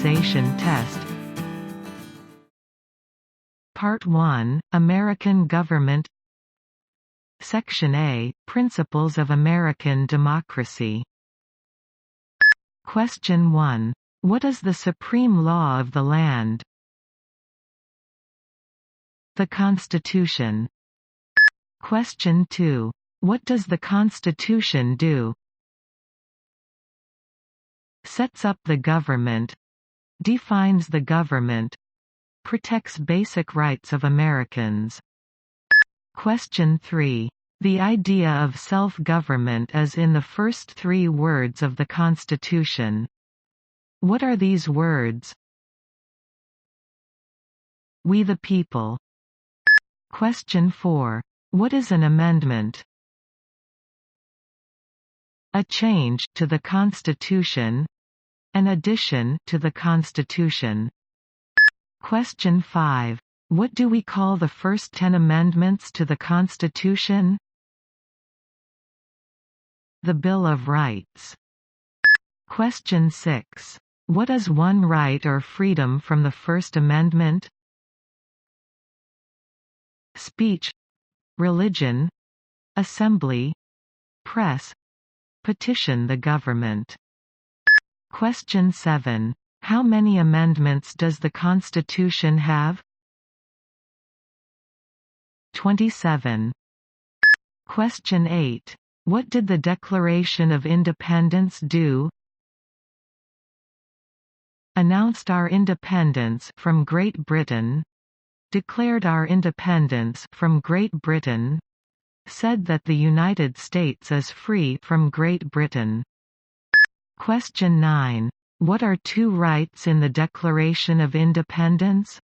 Naturalization test. Part 1, American Government. Section A, Principles of American Democracy. Question 1. What is the supreme law of the land? The Constitution. Question 2. What does the Constitution do? Sets up the government. Defines the government. Protects basic rights of Americans. Question 3. The idea of self-government is in the first 3 words of the Constitution. What are these words? We the people. Question 4. What is an amendment? A change to the Constitution. An addition to the Constitution. Question 5. What do we call the first 10 amendments to the Constitution? The Bill of Rights. Question 6. What is one right or freedom from the First Amendment? Speech, religion, assembly, press, petition the government. Question 7. How many amendments does the Constitution have? 27. Question 8. What did the Declaration of Independence do? Announced our independence from Great Britain. Declared our independence from Great Britain. Said that the United States is free from Great Britain. Question 9. What are 2 rights in the Declaration of Independence?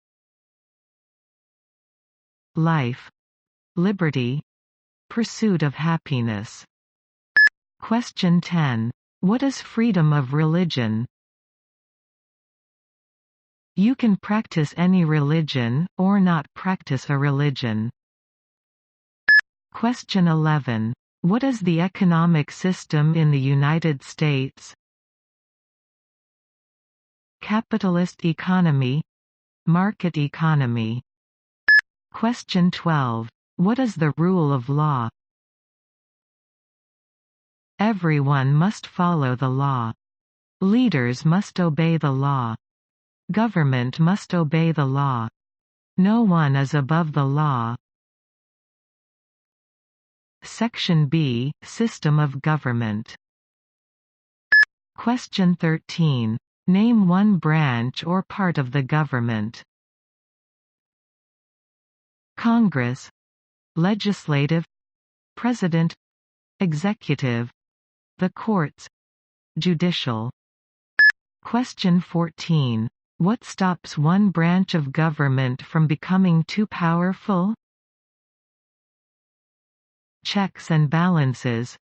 Life, liberty, pursuit of happiness. Question 10. What is freedom of religion? You can practice any religion, or not practice a religion. Question 11. What is the economic system in the United States? Capitalist economy. Market economy. Question 12. What is the rule of law? Everyone must follow the law. Leaders must obey the law. Government must obey the law. No one is above the law. Section B, System of Government. Question 13. Name one branch or part of the government. Congress, legislative, president, executive, the courts, judicial. Question 14. What stops one branch of government from becoming too powerful? Checks and balances.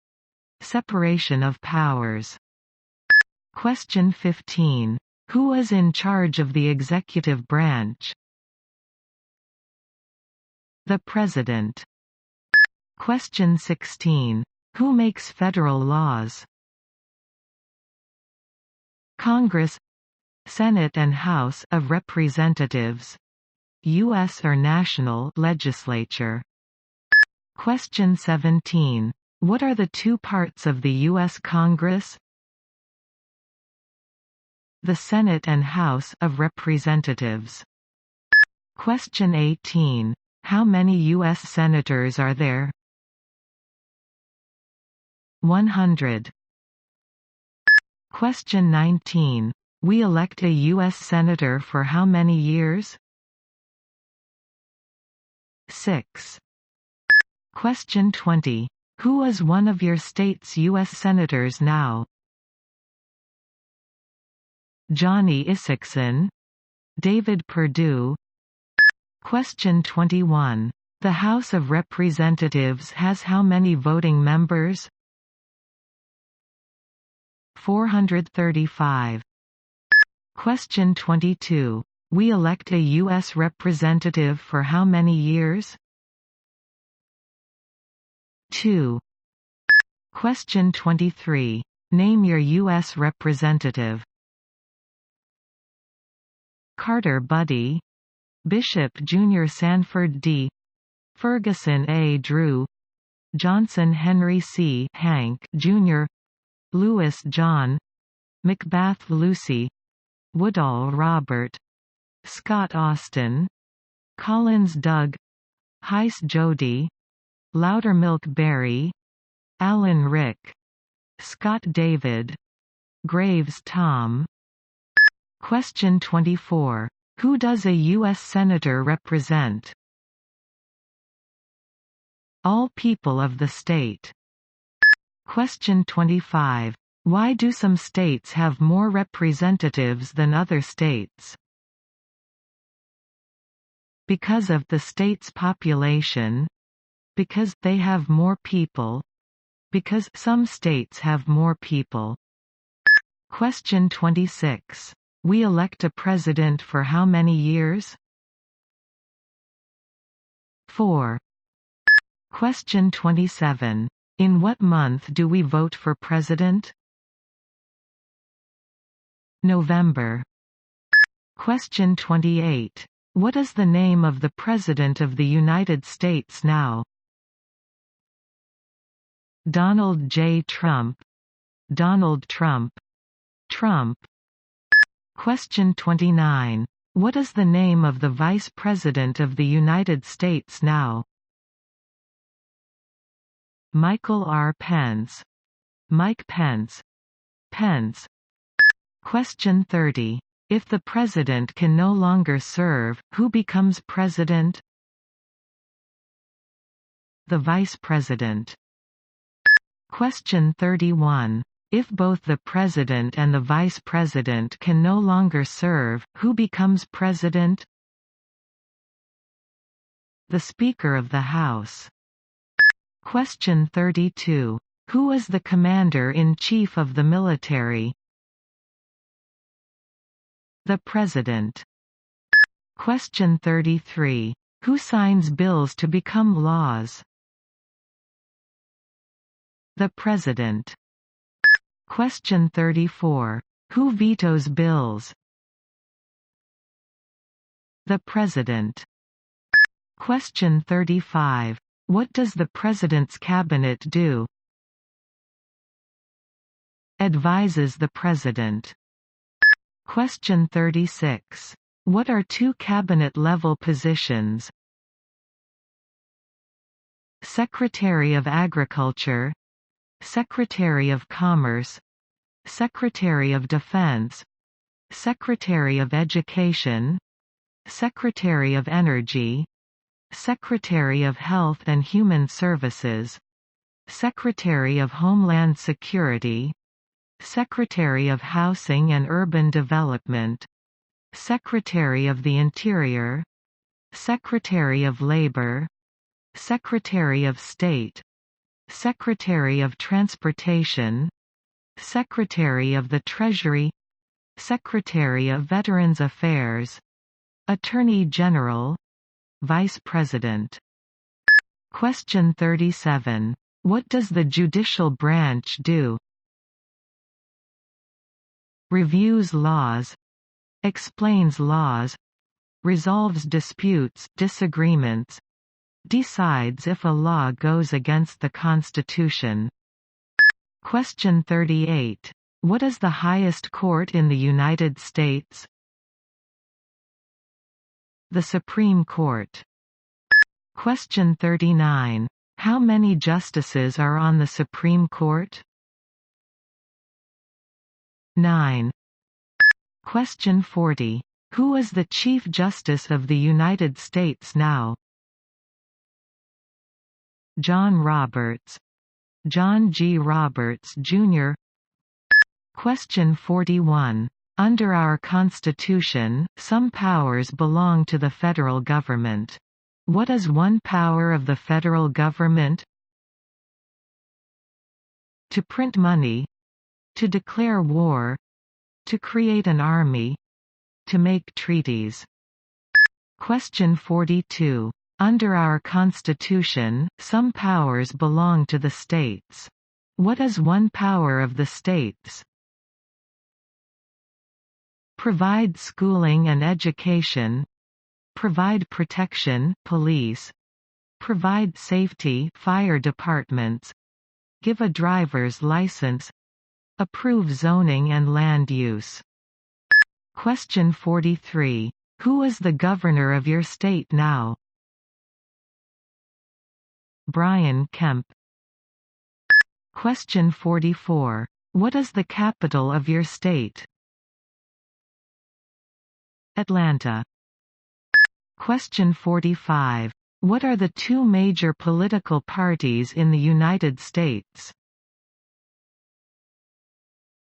Separation of powers. Question 15. Who is in charge of the executive branch? The President. Question 16. Who makes federal laws? Congress, Senate and House of Representatives, U.S. or national legislature. Question 17. What are the 2 parts of the U.S. Congress? The Senate and House of Representatives. Question 18. How many U.S. senators are there? 100. Question 19. We elect a U.S. senator for how many years? 6. Question 20. Who is one of your state's U.S. senators now? Johnny Isakson, David Perdue. Question 21. The House of Representatives has how many voting members? 435. Question 22. We elect a U.S. representative for how many years? 2. Question 23. Name your U.S. representative. Carter Buddy, Bishop Jr. Sanford D. Ferguson A. Drew, Johnson Henry C. Hank Jr., Lewis John, McBath Lucy, Woodall Robert, Scott Austin, Collins Doug, Heiss Jody, Loudermilk Barry, Allen Rick, Scott David, Graves Tom. Question 24. Who does a U.S. Senator represent? All people of the state. Question 25. Why do some states have more representatives than other states? Because of the state's population. Because they have more people. Because some states have more people. Question 26. We elect a president for how many years? 4. Question 27. In what month do we vote for president? November. Question 28. What is the name of the President of the United States now? Donald J. Trump. Donald Trump. Trump. Question 29. What is the name of the Vice President of the United States now? Michael R. Pence. Mike Pence. Pence. Question 30. If the President can no longer serve, who becomes President? The Vice President. Question 31. If both the President and the Vice President can no longer serve, who becomes President? The Speaker of the House. Question 32. Who is the Commander-in-Chief of the military? The President. Question 33. Who signs bills to become laws? The President. Question 34. Who vetoes bills? The President. Question 35. What does the President's cabinet do? Advises the President. Question 36. What are two cabinet-level positions? Secretary of Agriculture, Secretary of Commerce, Secretary of Defense, Secretary of Education, Secretary of Energy, Secretary of Health and Human Services, Secretary of Homeland Security, Secretary of Housing and Urban Development, Secretary of the Interior, Secretary of Labor, Secretary of State, Secretary of Transportation, Secretary of the Treasury, Secretary of Veterans Affairs, Attorney General, Vice President. Question 37. What does the judicial branch do? Reviews laws, explains laws, resolves disputes, disagreements, decides if a law goes against the Constitution. Question 38. What is the highest court in the United States? The Supreme Court. Question 39. How many justices are on the Supreme Court? 9. Question 40. Who is the Chief Justice of the United States now? John Roberts. John G. Roberts, Jr. Question 41. Under our Constitution, some powers belong to the federal government. What is one power of the federal government? To print money, to declare war, to create an army, to make treaties. Question 42. Under our Constitution, some powers belong to the states. What is one power of the states? provide schooling and education, provide protection, police, provide safety, fire departments, give a driver's license, approve zoning and land use. Question 43. Who is the governor of your state now? Brian Kemp. Question 44. What is the capital of your state? Atlanta. Question 45. What are the two major political parties in the United States?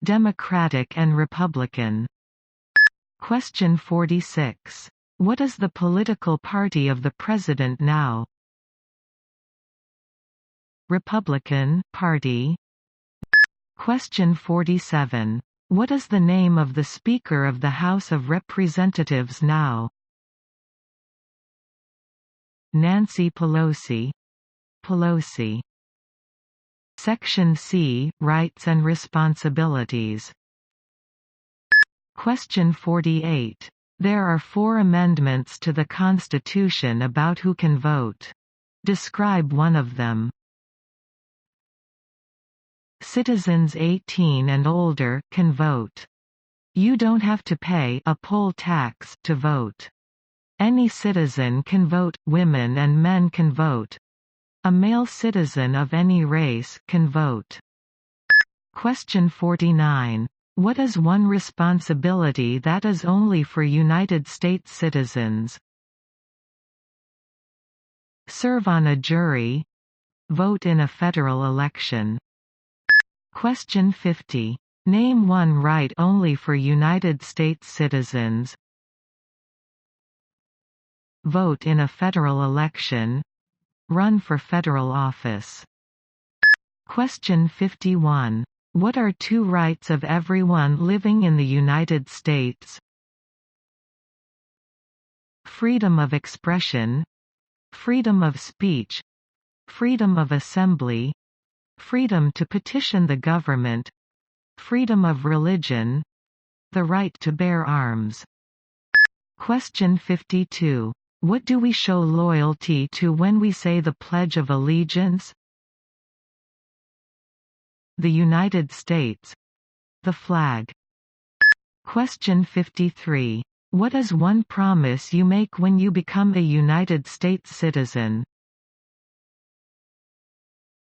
Democratic and Republican. Question 46. What is the political party of the president now? Republican Party. Question 47. What is the name of the Speaker of the House of Representatives now? Nancy Pelosi. Pelosi. Section C. Rights and Responsibilities. Question 48. There are 4 amendments to the Constitution about who can vote. Describe one of them. Citizens 18 and older can vote. You don't have to pay a poll tax to vote. Any citizen can vote, women and men can vote. A male citizen of any race can vote. Question 49. What is one responsibility that is only for United States citizens? Serve on a jury. Vote in a federal election. Question 50. Name one right only for United States citizens. Vote in a federal election. Run for federal office. Question 51. What are 2 rights of everyone living in the United States? Freedom of expression, freedom of speech, freedom of assembly, freedom to petition the government, freedom of religion, the right to bear arms. Question 52. What do we show loyalty to when we say the Pledge of Allegiance? The United States. The flag. Question 53. What is one promise you make when you become a United States citizen?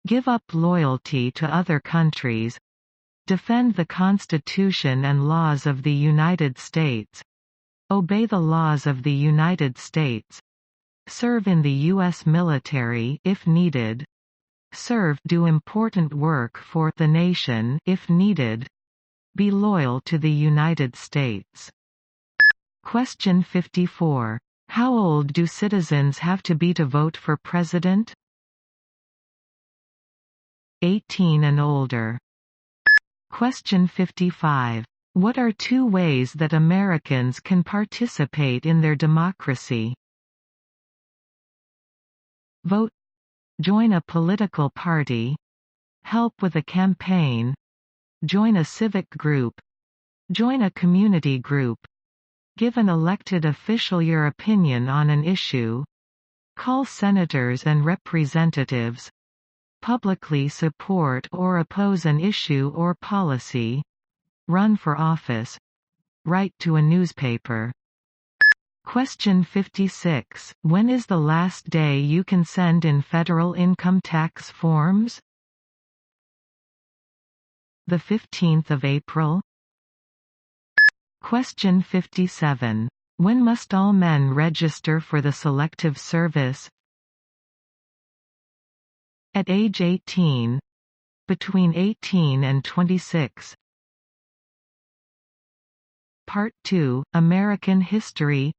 Give up loyalty to other countries. Defend the Constitution and laws of the United States. Obey the laws of the United States. Serve in the U.S. military if needed. Do important work for the nation if needed. Be loyal to the United States. Question 54. How old do citizens have to be to vote for president? 18 and older. Question 55. What are 2 ways that Americans can participate in their democracy? Vote. Join a political party. Help with a campaign. Join a civic group. Join a community group. Give an elected official your opinion on an issue. Call senators and representatives. Publicly support or oppose an issue or policy. Run for office. Write to a newspaper. Question 56. When is the last day you can send in federal income tax forms? The 15th of April. Question 57. When must all men register for the Selective Service? At age 18. Between 18 and 26. Part 2. American History.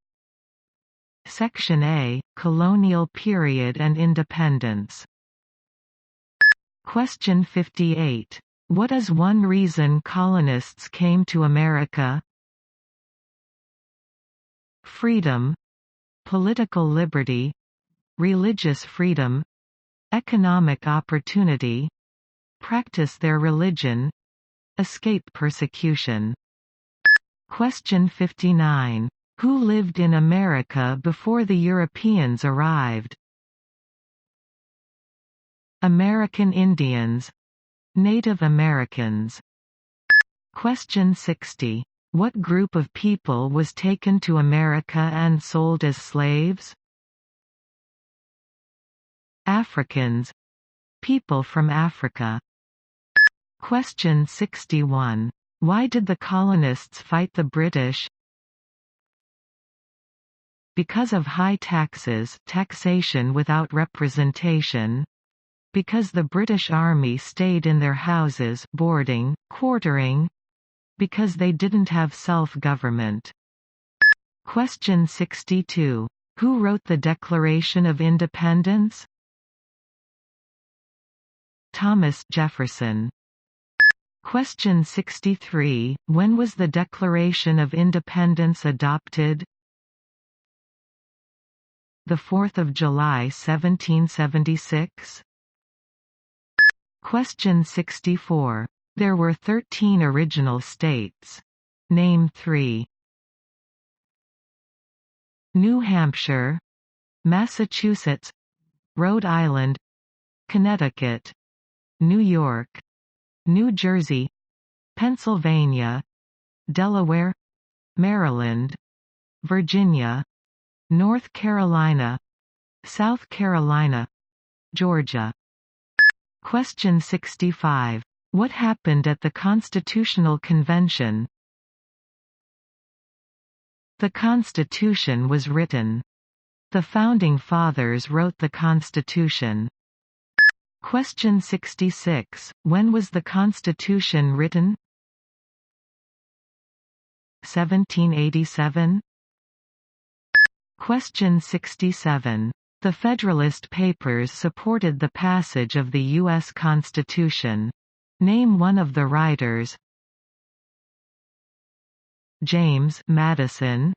Section A. Colonial Period and Independence. Question 58. What is one reason colonists came to America? Freedom. Political liberty. Religious freedom. Economic opportunity. Practice their religion. Escape persecution. Question 59. Who lived in America before the Europeans arrived? American Indians. Native Americans. Question 60. What group of people was taken to America and sold as slaves? Africans. People from Africa. Question 61. Why did the colonists fight the British? Because of high taxes, taxation without representation. Because the British Army stayed in their houses, boarding, quartering. Because they didn't have self-government. Question 62. Who wrote the Declaration of Independence? Thomas Jefferson. Question 63. When was the Declaration of Independence adopted? 4th of July 1776. Question 64. There were 13 original states. Name 3. New Hampshire, Massachusetts, Rhode Island, Connecticut, New York, New Jersey, Pennsylvania, Delaware, Maryland, Virginia, North Carolina, South Carolina, Georgia. Question 65. What happened at the Constitutional Convention? The Constitution was written. The Founding Fathers wrote the Constitution. Question 66. When was the Constitution written? 1787. Question 67. The Federalist Papers supported the passage of the U.S. Constitution. Name one of the writers. James Madison,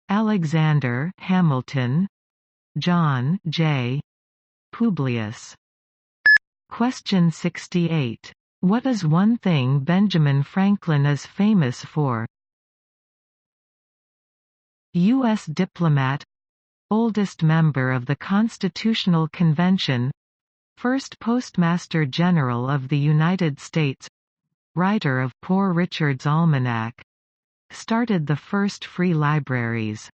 Alexander Hamilton, John J. Publius. Question 68. What is one thing Benjamin Franklin is famous for? U.S. diplomat, oldest member of the Constitutional Convention, first Postmaster General of the United States, writer of Poor Richard's Almanac, started the first free libraries.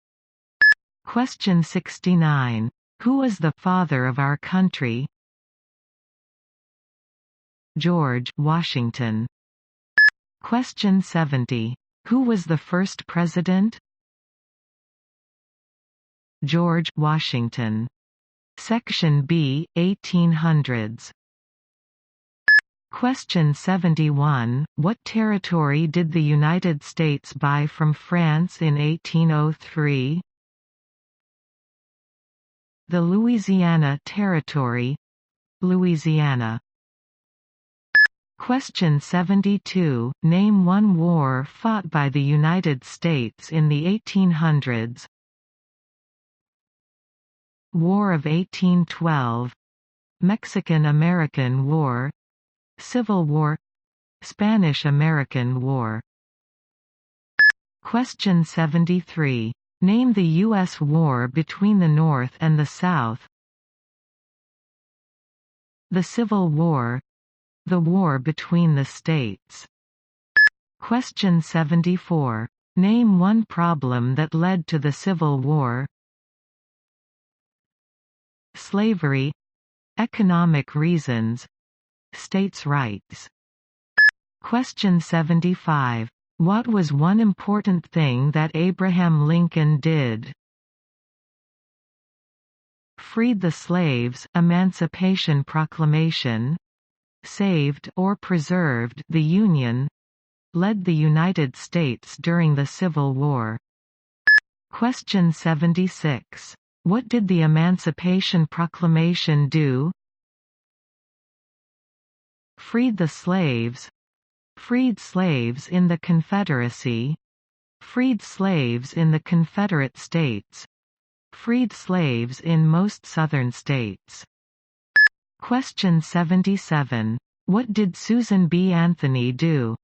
Question 69. Who is the father of our country? George Washington. Question 70. Who was the first president? George Washington. Section B, 1800s. Question 71. What territory did the United States buy from France in 1803? The Louisiana Territory, Louisiana. Question 72. Name one war fought by the United States in the 1800s. War of 1812, Mexican-American War, Civil War, Spanish-American War. Question 73. Name the U.S. war between the North and the South. The Civil War, the war between the states. Question 74. Name one problem that led to the Civil War. Slavery, economic reasons, states' rights. Question 75. What was one important thing that Abraham Lincoln did? Freed the slaves, Emancipation Proclamation. Saved or preserved the Union. Led the United States during the Civil War. Question 76. What did the Emancipation Proclamation do? Freed the slaves. Freed slaves in the Confederacy. Freed slaves in the Confederate States. Freed slaves in most Southern states. Question 77. What did Susan B. Anthony do?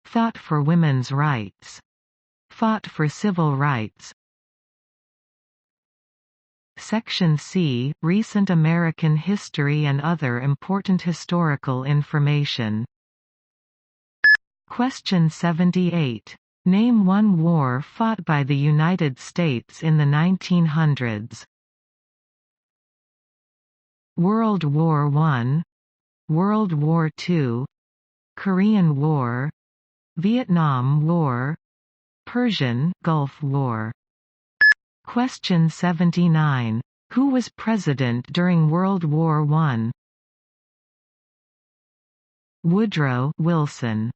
Fought for women's rights. Fought for civil rights. Section C, Recent American History and other important historical information. Question 78. Name one war fought by the United States in the 1900s. World War I, World War II, Korean War, Vietnam War, Persian Gulf War. Question 79. Who was president during World War I? Woodrow Wilson.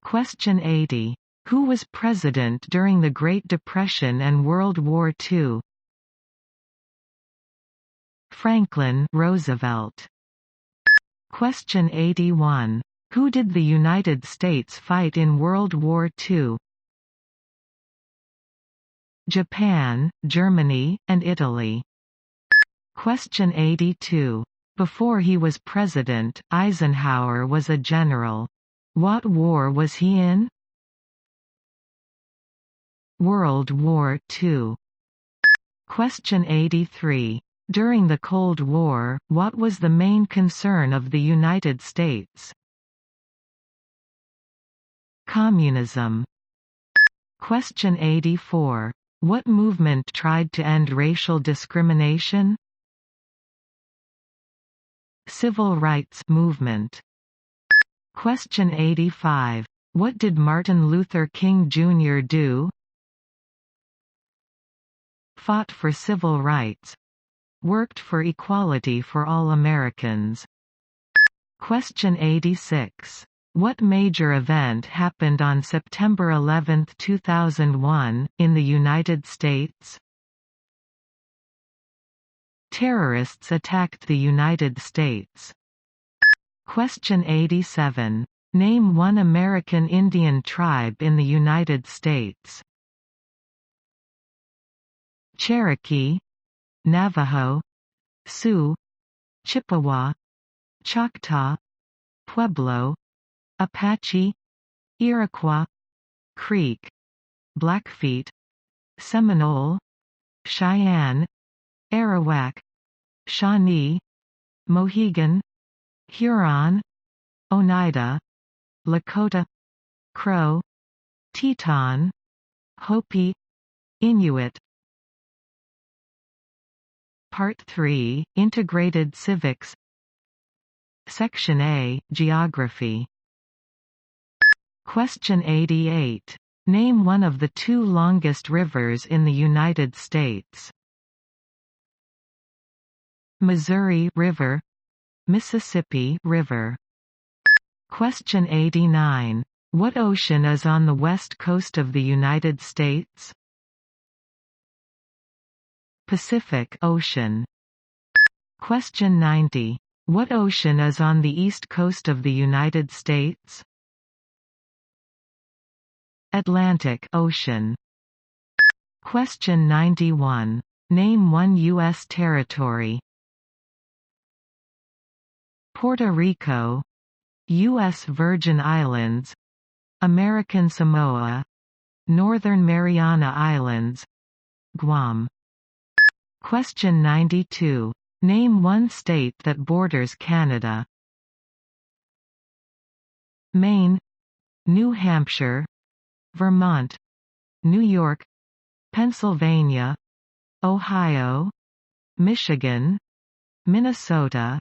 Question 80. Who was president during the Great Depression and World War II? Franklin Roosevelt. Question 81. Who did the United States fight in World War II? Japan, Germany, and Italy. Question 82. Before he was president, Eisenhower was a general. What war was he in? World War II. Question 83. During the Cold War, what was the main concern of the United States? Communism. Question 84. What movement tried to end racial discrimination? Civil rights movement. Question 85. What did Martin Luther King Jr. do? Fought for civil rights. Worked for equality for all Americans. Question 86. What major event happened on September 11, 2001, in the United States? Terrorists attacked the United States. Question 87. Name one American Indian tribe in the United States. Cherokee, Navajo, Sioux, Chippewa, Choctaw, Pueblo, Apache, Iroquois, Creek, Blackfeet, Seminole, Cheyenne, Arawak, Shawnee, Mohegan, Huron, Oneida, Lakota, Crow, Teton, Hopi, Inuit. Part 3, Integrated Civics. Section A, Geography. Question 88. Name one of the two longest rivers in the United States. Missouri River, Mississippi River. Question 89. What ocean is on the west coast of the United States? Pacific Ocean. Question 90. What ocean is on the east coast of the United States? Atlantic Ocean. Question 91. Name one U.S. territory. Puerto Rico, U.S. Virgin Islands, American Samoa, Northern Mariana Islands, Guam. Question 92. Name one state that borders Canada. Maine, New Hampshire, Vermont, New York, Pennsylvania, Ohio, Michigan, Minnesota,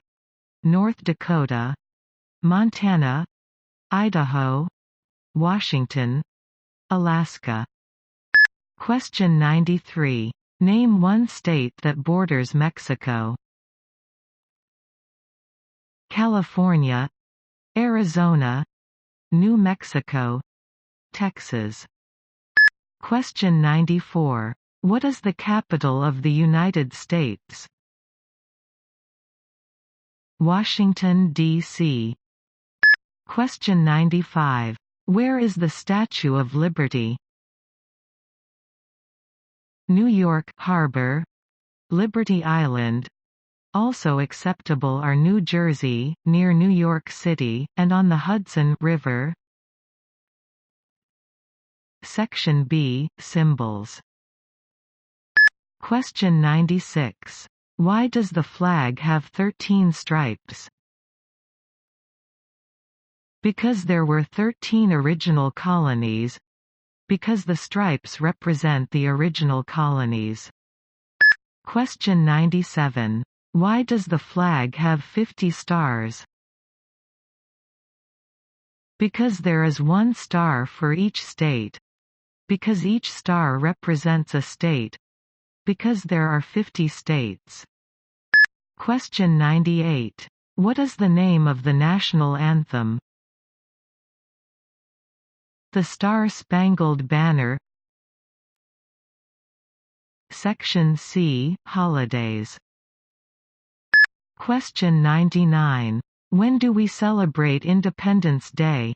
North Dakota, Montana, Idaho, Washington, Alaska. Question 93. Name one state that borders Mexico. California, Arizona, New Mexico, Texas. Question 94. What is the capital of the United States? Washington, D.C. Question 95. Where is the Statue of Liberty? New York Harbor, Liberty Island. Also acceptable are New Jersey, near New York City, and on the Hudson River. Section B, Symbols. Question 96. Why does the flag have 13 stripes? Because there were 13 original colonies. Because the stripes represent the original colonies. Question 97. Why does the flag have 50 stars? Because there is one star for each state. Because each star represents a state. Because there are 50 states. Question 98. What is the name of the national anthem? The Star-Spangled Banner. Section C, Holidays. Question 99. When do we celebrate Independence Day?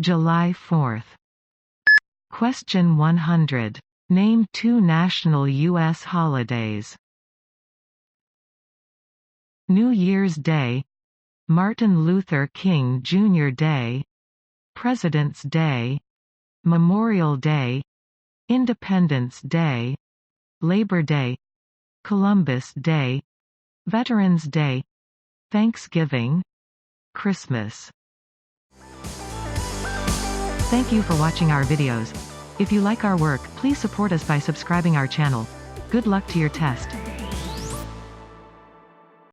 July 4th. Question 100. Name 2 national U.S. holidays. New Year's Day, Martin Luther King Jr. Day, President's Day, Memorial Day, Independence Day, Labor Day, Columbus Day, Veterans Day, Thanksgiving, Christmas. Thank you for watching our videos. If you like our work, please support us by subscribing our channel. Good luck to your test.